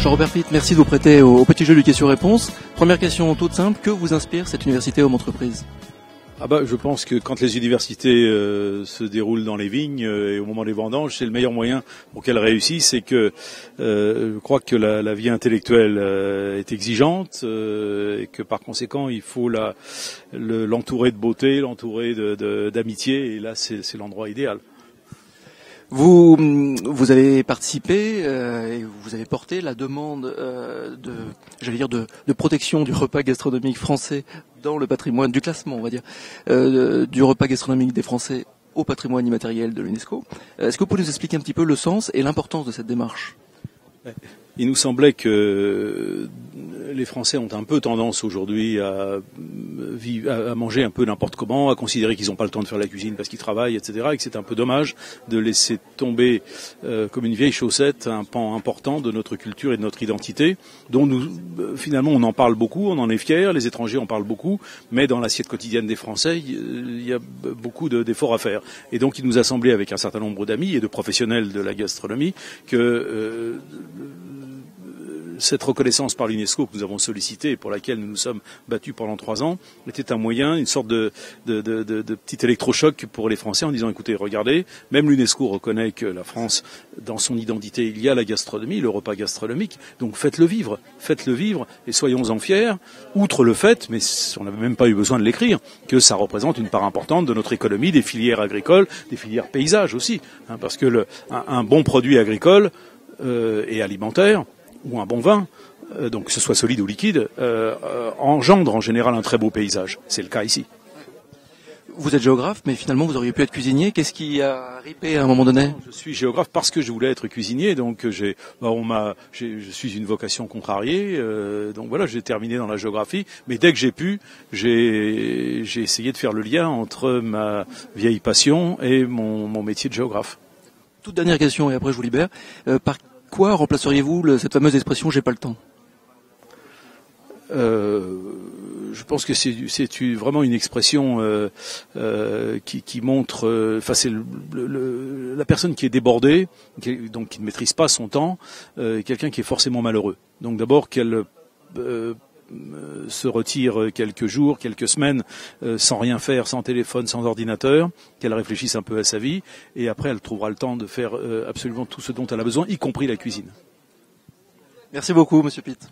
Jean-Robert Pitt, merci de vous prêter au petit jeu du question-réponse. Première question toute simple, que vous inspire cette université Home Entreprise ? Je pense que quand les universités se déroulent dans les vignes et au moment des vendanges, c'est le meilleur moyen pour qu'elles réussissent. Et que je crois que la vie intellectuelle est exigeante et que par conséquent il faut l'entourer de beauté, l'entourer d'amitié. Et là, c'est l'endroit idéal. Vous avez participé et vous avez porté la demande de protection du repas gastronomique français dans le patrimoine, du classement, on va dire, du repas gastronomique des Français au patrimoine immatériel de l'UNESCO. Est-ce que vous pouvez nous expliquer un petit peu le sens et l'importance de cette démarche ? Il nous semblait que les Français ont un peu tendance aujourd'hui à manger un peu n'importe comment, à considérer qu'ils n'ont pas le temps de faire la cuisine parce qu'ils travaillent, etc. Et que c'est un peu dommage de laisser tomber comme une vieille chaussette un pan important de notre culture et de notre identité, dont finalement on en parle beaucoup, on en est fiers, les étrangers en parlent beaucoup, mais dans l'assiette quotidienne des Français, il y a beaucoup d'efforts à faire. Et donc il nous a semblé, avec un certain nombre d'amis et de professionnels de la gastronomie, que cette reconnaissance par l'UNESCO que nous avons sollicitée et pour laquelle nous nous sommes battus pendant 3 ans était un moyen, une sorte de petit électrochoc pour les Français en disant écoutez, regardez, même l'UNESCO reconnaît que la France, dans son identité, il y a la gastronomie, le repas gastronomique, donc faites-le vivre et soyons-en fiers, outre le fait, mais on n'avait même pas eu besoin de l'écrire, que ça représente une part importante de notre économie, des filières agricoles, des filières paysages aussi, parce que un bon produit agricole et alimentaire, ou un bon vin, donc que ce soit solide ou liquide, engendre en général un très beau paysage. C'est le cas ici. Vous êtes géographe, mais finalement vous auriez pu être cuisinier. Qu'est-ce qui a ripé à un moment donné ? Je suis géographe parce que je voulais être cuisinier, donc je suis une vocation contrariée, donc voilà, j'ai terminé dans la géographie, mais dès que j'ai pu, j'ai essayé de faire le lien entre ma vieille passion et mon métier de géographe. Toute dernière question et après je vous libère. Par quoi remplaceriez-vous cette fameuse expression « j'ai pas le temps » ? Je pense que c'est vraiment une expression qui montre, c'est la personne qui est débordée, donc qui ne maîtrise pas son temps, quelqu'un qui est forcément malheureux. Donc d'abord qu'elle se retire quelques jours, quelques semaines, sans rien faire, sans téléphone, sans ordinateur, qu'elle réfléchisse un peu à sa vie, et après elle trouvera le temps de faire absolument tout ce dont elle a besoin, y compris la cuisine. Merci beaucoup, Monsieur Pitt.